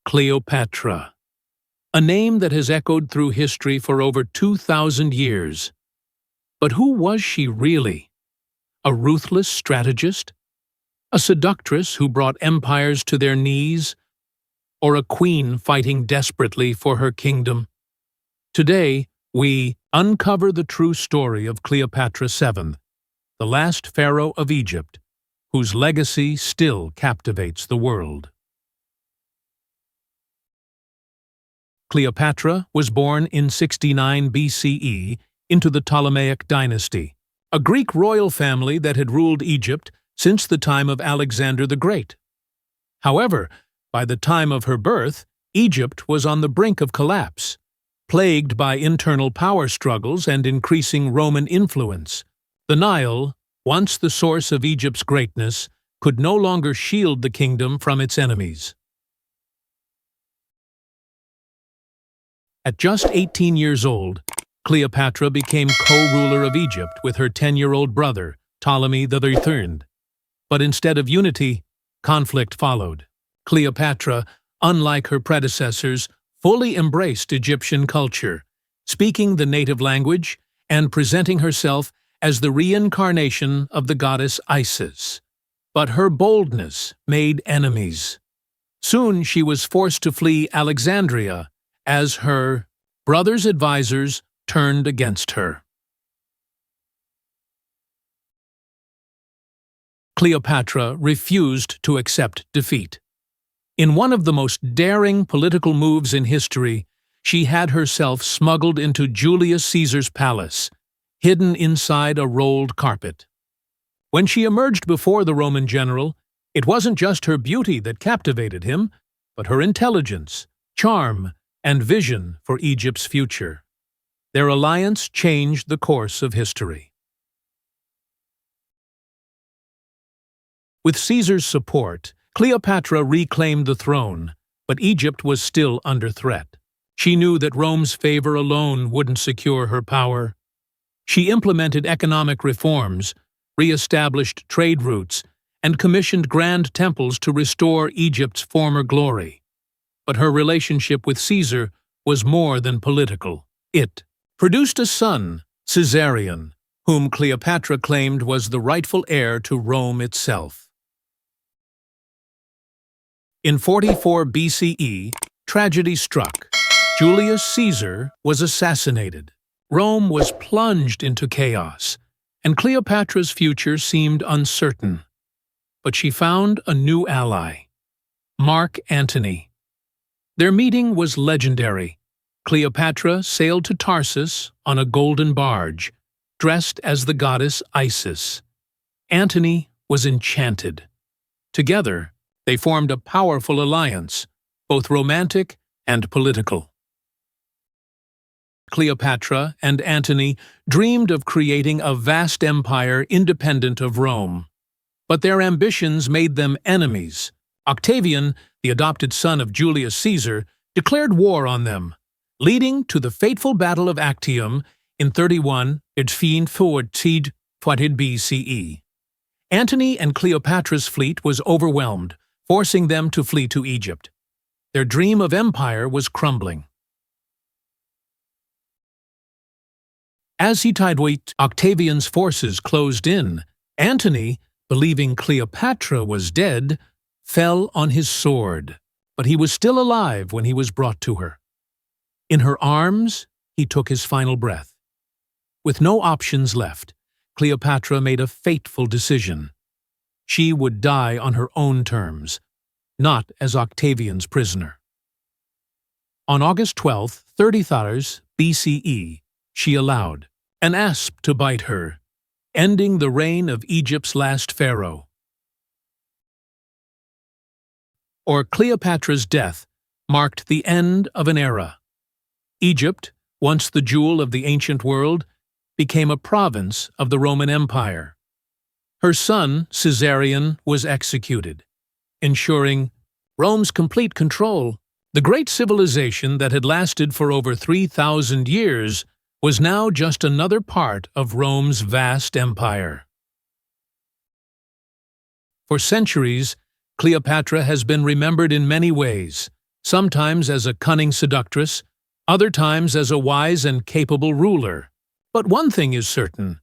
Cleopatra, a name that has echoed through history for over 2,000 years. But who was she really? A ruthless strategist? A seductress who brought empires to their knees? Or a queen fighting desperately for her kingdom? Today, we uncover the true story of Cleopatra VII, the last pharaoh of Egypt, whose legacy still captivates the world. Cleopatra was born in 69 BCE into the Ptolemaic dynasty, a Greek royal family that had ruled Egypt since the time of Alexander the Great. However, by the time of her birth, Egypt was on the brink of collapse, plagued by internal power struggles and increasing Roman influence. The Nile, once the source of Egypt's greatness, could no longer shield the kingdom from its enemies. At just 18 years old, Cleopatra became co-ruler of Egypt with her 10-year-old brother, Ptolemy III. But instead of unity, conflict followed. Cleopatra, unlike her predecessors, fully embraced Egyptian culture, speaking the native language and presenting herself as the reincarnation of the goddess Isis. But her boldness made enemies. Soon she was forced to flee Alexandria as her brother's advisors turned against her. Cleopatra refused to accept defeat. In one of the most daring political moves in history, she had herself smuggled into Julius Caesar's palace, hidden inside a rolled carpet. When she emerged before the Roman general, it wasn't just her beauty that captivated him, but her intelligence, charm, and vision for Egypt's future. Their alliance changed the course of history. With Caesar's support, Cleopatra reclaimed the throne, but Egypt was still under threat. She knew that Rome's favor alone wouldn't secure her power. She implemented economic reforms, re-established trade routes, and commissioned grand temples to restore Egypt's former glory. But her relationship with Caesar was more than political. It produced a son, Caesarion, whom Cleopatra claimed was the rightful heir to Rome itself. In 44 BCE, tragedy struck. Julius Caesar was assassinated. Rome was plunged into chaos, and Cleopatra's future seemed uncertain. But she found a new ally, Mark Antony. Their meeting was legendary. Cleopatra sailed to Tarsus on a golden barge, dressed as the goddess Isis. Antony was enchanted. Together, they formed a powerful alliance, both romantic and political. Cleopatra and Antony dreamed of creating a vast empire independent of Rome. But their ambitions made them enemies. Octavian, the adopted son of Julius Caesar, declared war on them, leading to the fateful Battle of Actium in 31 BCE. Antony and Cleopatra's fleet was overwhelmed, forcing them to flee to Egypt. Their dream of empire was crumbling. As Octavian's forces closed in, Antony, believing Cleopatra was dead, fell on his sword, but he was still alive when he was brought to her. In her arms, he took his final breath. With no options left, Cleopatra made a fateful decision. She would die on her own terms, not as Octavian's prisoner. On August 12, 33 BCE, she allowed an asp to bite her, ending the reign of Egypt's last pharaoh. Cleopatra's death marked the end of an era. Egypt, once the jewel of the ancient world, became a province of the Roman Empire. Her son, Caesarion, was executed, ensuring Rome's complete control. The great civilization that had lasted for over 3,000 years was now just another part of Rome's vast empire. For centuries, Cleopatra has been remembered in many ways, sometimes as a cunning seductress, other times as a wise and capable ruler. But one thing is certain: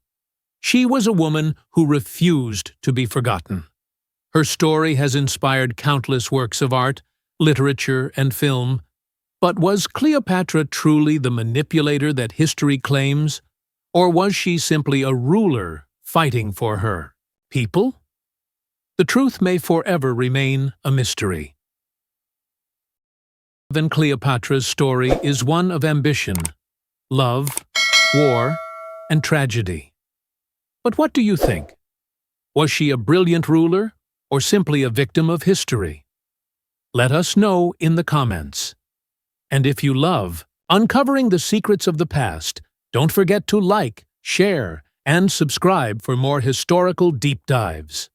she was a woman who refused to be forgotten. Her story has inspired countless works of art, literature, and film. But was Cleopatra truly the manipulator that history claims? Or was she simply a ruler fighting for her people? The truth may forever remain a mystery. Then Cleopatra's story is one of ambition, love, war, and tragedy. But what do you think? Was she a brilliant ruler, or simply a victim of history? Let us know in the comments. And if you love uncovering the secrets of the past, don't forget to like, share, and subscribe for more historical deep dives.